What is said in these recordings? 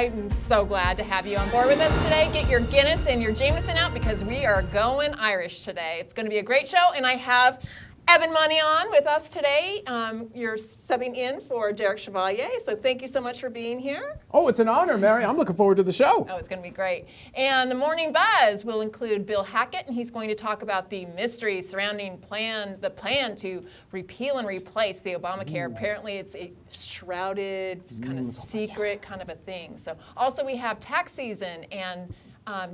I'm so glad to have you on board with us today. Get your Guinness and your Jameson out because we are going Irish today. It's going to be a great show, and I have Evan Money on with us today. You're subbing in for Derrick Chevalier, so thank you so much for being here. Oh, it's an honor, Mary. I'm looking forward to the show. Oh, it's going to be great. And the Morning Buzz will include Bill Hacket, and he's going to talk about the mystery surrounding the plan to repeal and replace the Obamacare. Apparently, it's a shrouded, kind of secret kind of a thing. So also we have tax season, and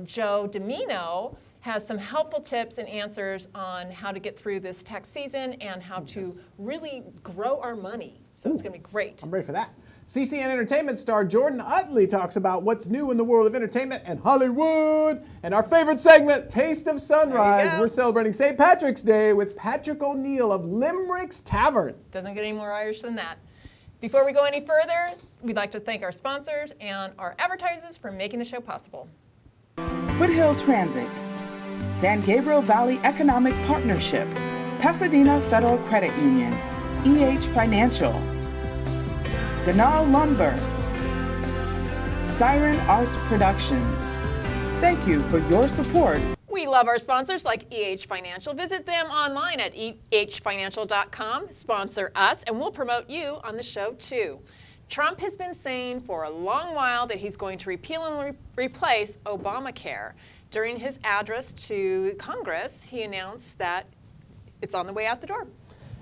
Joe Domino has some helpful tips and answers on how to get through this tax season and how to really grow our money. So it's going to be great. I'm ready for that. CCN Entertainment star Jordan Utley talks about what's new in the world of entertainment and Hollywood. And our favorite segment, Taste of Sunrise. We're celebrating St. Patrick's Day with Patrick O'Neill of Limerick's Tavern. Doesn't get any more Irish than that. Before we go any further, we'd like to thank our sponsors and our advertisers for making the show possible. Foothill Transit, San Gabriel Valley Economic Partnership, Pasadena Federal Credit Union, EH Financial, Ganal Lumber, Siren Arts Productions. Thank you for your support. We love our sponsors like EH Financial. Visit them online at ehfinancial.com. Sponsor us, and we'll promote you on the show too. Trump has been saying for a long while that he's going to repeal and replace Obamacare. During his address to Congress, he announced that it's on the way out the door.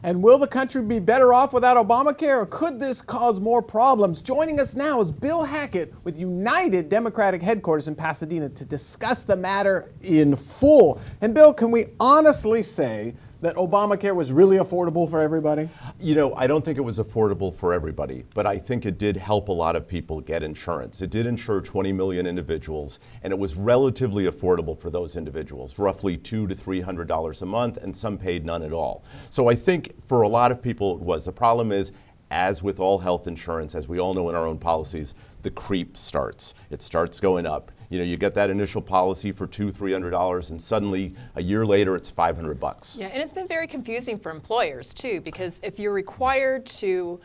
And will the country be better off without Obamacare, or could this cause more problems? Joining us now is Bill Hacket with United Democratic Headquarters in Pasadena to discuss the matter in full. And Bill, can we honestly say that Obamacare was really affordable for everybody? You know, I don't think it was affordable for everybody, but I think it did help a lot of people get insurance. It did insure 20 million individuals, and it was relatively affordable for those individuals, roughly $200 to $300 a month, and some paid none at all. So I think for a lot of people it was. The problem is, as with all health insurance, as we all know in our own policies, the creep starts. It starts going up. You know, you get that initial policy for $200, $300, and suddenly a year later it's $500. Yeah, and it's been very confusing for employers too, because if you're required to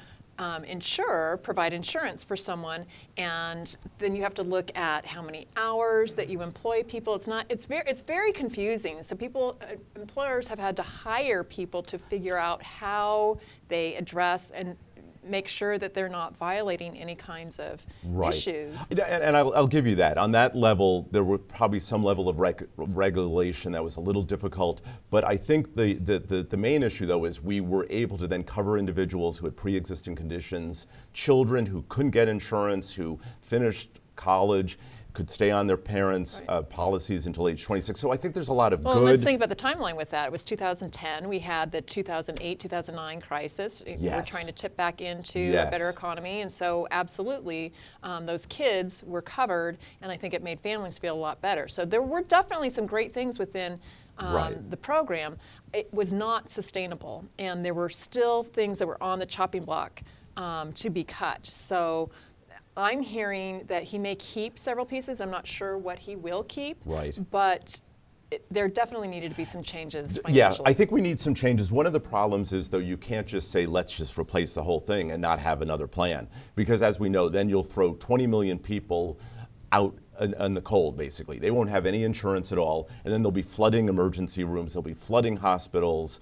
provide insurance for someone, and then you have to look at how many hours that you employ people. It's very confusing. So employers have had to hire people to figure out how they address and make sure that they're not violating any kinds of issues. And I'll give you that. On that level, there were probably some level of regulation that was a little difficult. But I think the main issue, though, is we were able to then cover individuals who had pre-existing conditions, children who couldn't get insurance, who finished college, could stay on their parents' policies until age 26. So I think there's a lot of good. Well, let's think about the timeline with that. It was 2010. We had the 2008, 2009 crisis. Yes. We're trying to tip back into a better economy. And so absolutely, those kids were covered, and I think it made families feel a lot better. So there were definitely some great things within the program. It was not sustainable, and there were still things that were on the chopping block to be cut. So I'm hearing that he may keep several pieces. I'm not sure what he will keep. Right. But there definitely needed to be some changes financially. Yeah, I think we need some changes. One of the problems is, though, you can't just say, let's just replace the whole thing and not have another plan. Because as we know, then you'll throw 20 million people out in the cold, basically. They won't have any insurance at all. And then they'll be flooding emergency rooms. They'll be flooding hospitals.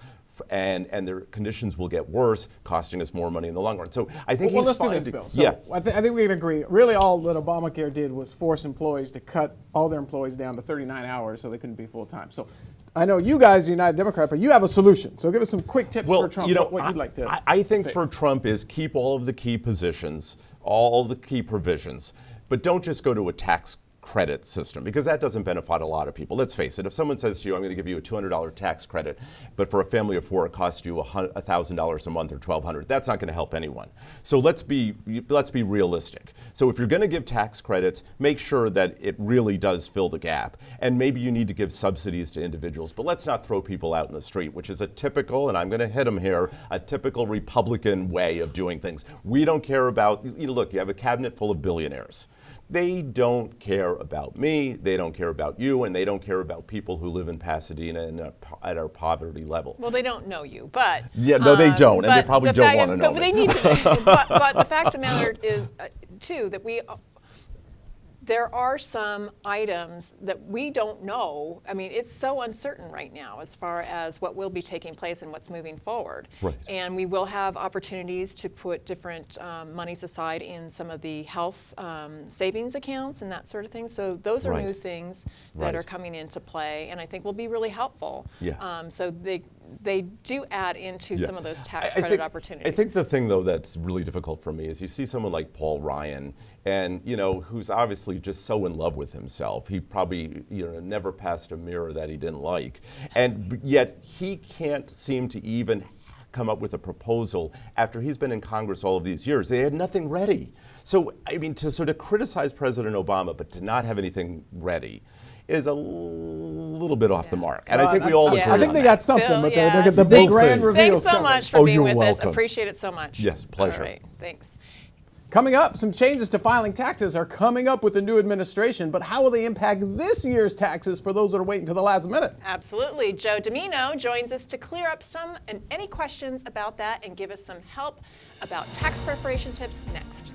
And their conditions will get worse, costing us more money in the long run. So I think let's do this, Bill. So I think we can agree. Really, all that Obamacare did was force employees to cut all their employees down to 39 hours so they couldn't be full time. So I know you guys, United Democrat, but you have a solution. So give us some quick tips for Trump. What you'd like to I think fix. For Trump is keep all of the key positions, all the key provisions, but don't just go to a tax credit system, because that doesn't benefit a lot of people. Let's face it, if someone says to you, I'm going to give you a $200 tax credit, but for a family of four it costs you $1,000 a month or $1,200, that's not going to help anyone. So let's be realistic. So if you're going to give tax credits, make sure that it really does fill the gap. And maybe you need to give subsidies to individuals, but let's not throw people out in the street, which is a typical, and I'm going to hit them here, a typical Republican way of doing things. We don't care about, look, you have a cabinet full of billionaires. They don't care about me, they don't care about you, and they don't care about people who live in Pasadena and at our poverty level. Well, they don't know you, but... Yeah, no, they don't, and they probably don't want to know But they need to. But the fact of the matter is, too, that there are some items that we don't know. I mean, it's so uncertain right now as far as what will be taking place and what's moving forward. Right. And we will have opportunities to put different monies aside in some of the health savings accounts and that sort of thing. So those are Right. new things that Right. are coming into play, and I think will be really helpful. Yeah. So they do add into Yeah. some of those tax I credit think, opportunities. I think the thing, though, that's really difficult for me is you see someone like Paul Ryan, and who's obviously just so in love with himself. He probably never passed a mirror that he didn't like, and yet he can't seem to even come up with a proposal after he's been in Congress all of these years. They had nothing ready. So I mean, to sort of criticize President Obama but to not have anything ready is a little bit off the mark. And I think we all agree I think on they that. got something, Bill, but yeah. the big We'll grand see. reveal. Thanks so much for Oh, being you're with welcome. us. Appreciate it so much. Yes, pleasure. All right, thanks. Coming up, some changes to filing taxes are coming up with the new administration, but how will they impact this year's taxes for those that are waiting to the last minute? Absolutely. Joe Domino joins us to clear up some and any questions about that and give us some help about tax preparation tips next.